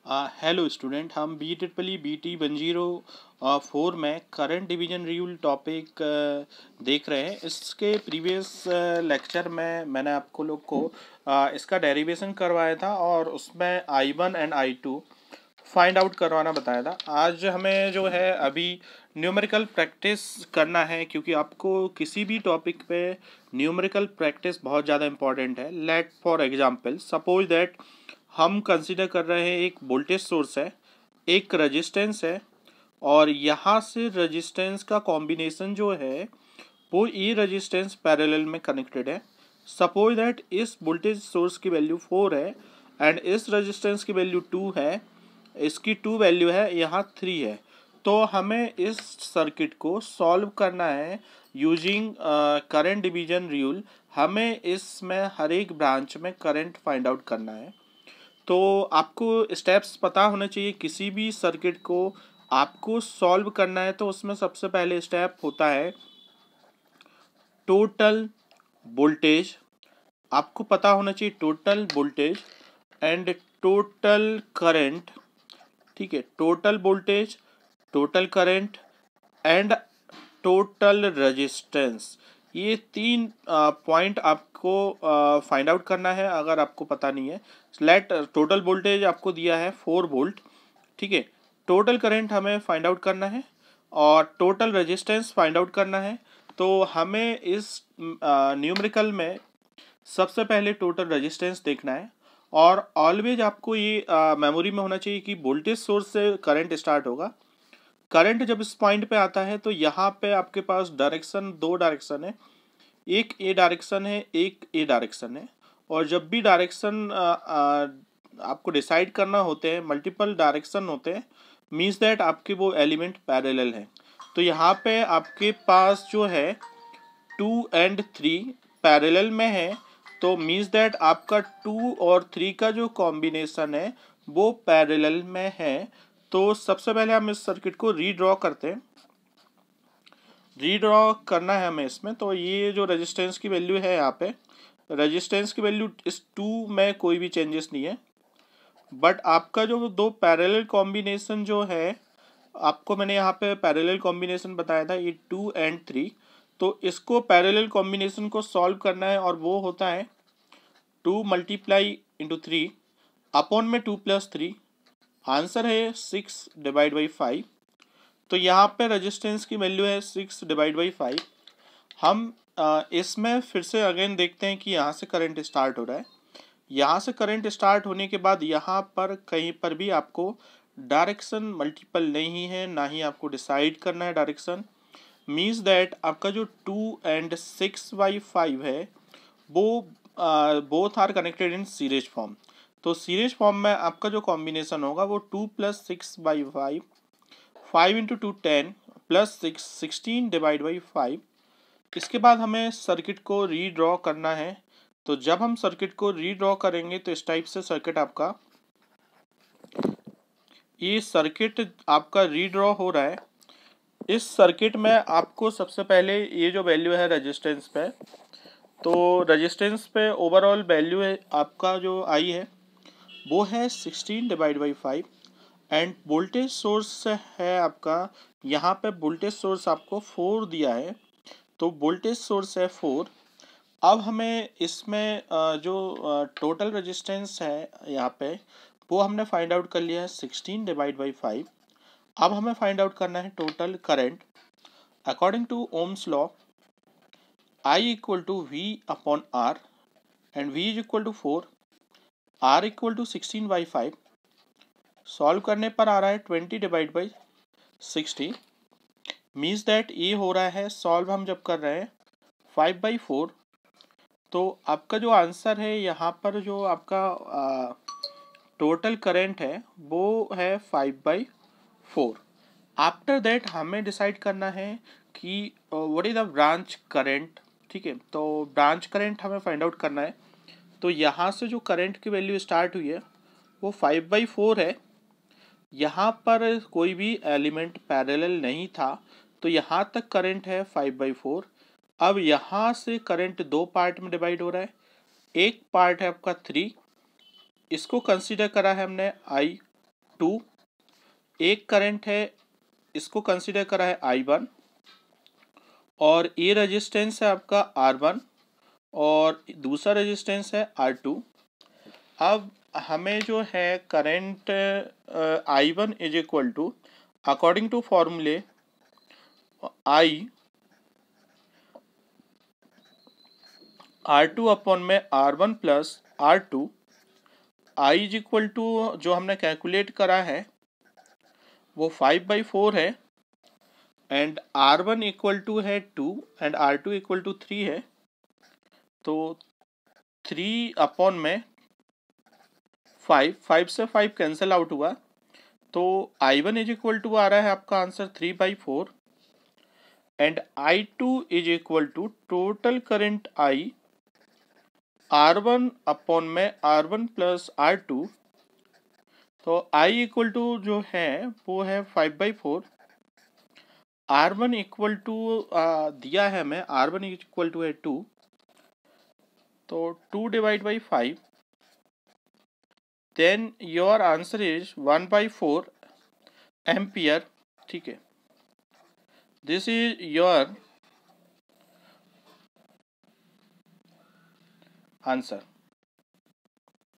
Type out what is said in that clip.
Hello student, हम BEE-BT 10 4 में current division rule topic देख रहे हैं। इसके प्रीवियस लेक्चर में मैंने आपको लोग को इसका डेरिवेशन करवाया था और उसमें I1 and I2 find out करवाना बताया था। आज हमें जो है अभी न्यूमेरिकल प्रैक्टिस करना है, क्योंकि आपको किसी भी टॉपिक पे न्यूमेरिकल प्रैक्टिस बहुत ज़्यादा इंपॉर्टेंट है। Let for example suppose that हम कंसीडर कर रहे हैं एक वोल्टेज सोर्स है, एक रेजिस्टेंस है, और यहाँ से रेजिस्टेंस का कॉम्बिनेशन जो है वो ये रेजिस्टेंस पैरेलल में कनेक्टेड है। सपोज दैट इस वोल्टेज सोर्स की वैल्यू 4 है एंड इस रेजिस्टेंस की वैल्यू 2 है, इसकी 2 वैल्यू है, यहाँ 3 है। तो हमें इस सर्किट को सॉल्व करना है यूजिंग करंट डिवीजन रूल। हमें इसमें हर एक ब्रांच में करंट फाइंड आउट करना है। तो आपको स्टेप्स पता होना चाहिए। किसी भी सर्किट को आपको सॉल्व करना है तो उसमें सबसे पहले स्टेप होता है टोटल वोल्टेज। आपको पता होना चाहिए total voltage and total current. ठीक है, total voltage, total current and total resistance, ये तीन पॉइंट आपको फाइंड आउट करना है अगर आपको पता नहीं है। लेट टोटल वोल्टेज आपको दिया है 4 वोल्ट। ठीक है, टोटल करंट हमें फाइंड आउट करना है और टोटल रेजिस्टेंस फाइंड आउट करना है। तो हमें इस न्यूमेरिकल में सबसे पहले टोटल रेजिस्टेंस देखना है। और ऑलवेज आपको ये मेमोरी में होना चाहिए कि वोल्टेज सोर्स से करंट स्टार्ट होगा। करंट जब इस पॉइंट पे आता है तो यहाँ पे आपके पास डायरेक्शन, दो डायरेक्शन है, एक ए डायरेक्शन है, एक ए डायरेक्शन है। और जब भी डायरेक्शन आपको डिसाइड करना होते हैं, मल्टीपल डायरेक्शन होते हैं, मीन्स दैट आपके वो एलिमेंट पैरेलल है। तो यहाँ पे आपके पास जो है 2 एंड 3 पैरेलल में है, तो मीन्स दैट आपका 2 और 3 का जो कॉम्बिनेशन है वो पैरेलल में है। तो सबसे पहले हम इस सर्किट को रीड्रॉ करते हैं। रीड्रॉ करना है हमें इसमें। तो ये जो रेजिस्टेंस की वैल्यू है, यहाँ पे रेजिस्टेंस की वैल्यू इस 2 में कोई भी चेंजेस नहीं है, बट आपका जो दो पैरेलल कॉम्बिनेशन जो है, आपको मैंने यहाँ पे पैरेलल कॉम्बिनेशन बताया था, ये 2 एंड 3। तो इसको पैरेलल कॉम्बिनेशन को सॉल्व करना है और वो होता है 2 मल्टीप्लाई इंटू 3 अपॉन में 2 प्लस 3। आंसर है 6 डिवाइड बाई 5। तो यहाँ पे रेजिस्टेंस की वैल्यू है 6 डिवाइड बाई 5। हम इसमें फिर से अगेन देखते हैं कि यहाँ से करंट स्टार्ट हो रहा है। यहाँ से करंट स्टार्ट होने के बाद यहाँ पर कहीं पर भी आपको डायरेक्शन मल्टीपल नहीं है, ना ही आपको डिसाइड करना है डायरेक्शन। मीन्स दैट आपका जो 2 एंड 6/5 है वो both are connected in series form. तो सीरीज फॉर्म में आपका जो कॉम्बिनेशन होगा वो 2 + 6/5, 5 × 2 10 प्लस 6 16 डिवाइड बाई 5। इसके बाद हमें सर्किट को रीड्रॉ करना है। तो जब हम सर्किट को रीड्रॉ करेंगे तो इस टाइप से सर्किट आपका, ये सर्किट आपका रीड्रॉ हो रहा है। इस सर्किट में आपको सबसे पहले ये जो वैल्यू है रेजिस्टेंस पे, तो रेजिस्टेंस पे ओवरऑल वैल्यू है आपका जो आई है वो है 16 divide by 5 end voltage source है आपका, यहाँ पे वोल्टेज सोर्स आपको 4 दिया है, तो वोल्टेज सोर्स है 4। अब हमें इसमें जो टोटल रेजिस्टेंस है यहाँ पे वो हमने फाइंड आउट कर लिया है 16 डिवाइड बाई 5। अब हमें फाइंड आउट करना है total current. According to Ohm's law, I equal to V upon R and V is equal to 4, R equal to 16/5। Solve करने पर आ रहा है 20 डिवाइड बाई 60। मीन्स दैट ये हो रहा है, सॉल्व हम जब कर रहे हैं 5/4, तो आपका जो आंसर है यहाँ पर जो आपका टोटल करंट है वो है 5/4। आफ्टर दैट हमें डिसाइड करना है कि what is the branch current. ठीक है, तो ब्रांच करंट हमें फाइंड आउट करना है। तो यहाँ से जो करंट की वैल्यू स्टार्ट हुई है वो 5/4 है। यहाँ पर कोई भी एलिमेंट पैरेलल नहीं था, तो यहाँ तक करंट है 5/4। अब यहाँ से करंट दो पार्ट में डिवाइड हो रहा है। एक पार्ट है आपका 3, इसको कंसीडर करा है हमने I, टू, एक करंट है इसको कंसिडर करा है I1, और ये रेजिस्टेंस है आपका R1 और दूसरा रेजिस्टेंस है R2। अब हमें जो है current I1 is equal to, according to फॉर्मूले I R2 अपॉन में R1 plus R2, I is equal to जो हमने कैलकुलेट करा है वो 5/4 है, एंड R1 इक्वल टू है 2 एंड R2 इक्वल टू 3 है। तो 3 अपॉन में 5 से 5 कैंसिल आउट हुआ, तो I1 इज इक्वल टू आ रहा है आपका answer 3/4, and I2 is equal to total current I R1 upon में R1 प्लस R2। तो I इक्वल टू जो है वो है 5/4, R1 इक्वल टू दिया है हमें, R1 इक्वल टू है 2, तो 2 divide by 5, then your answer is 1/4 ampere. ठीक है, दिस इज योर आंसर।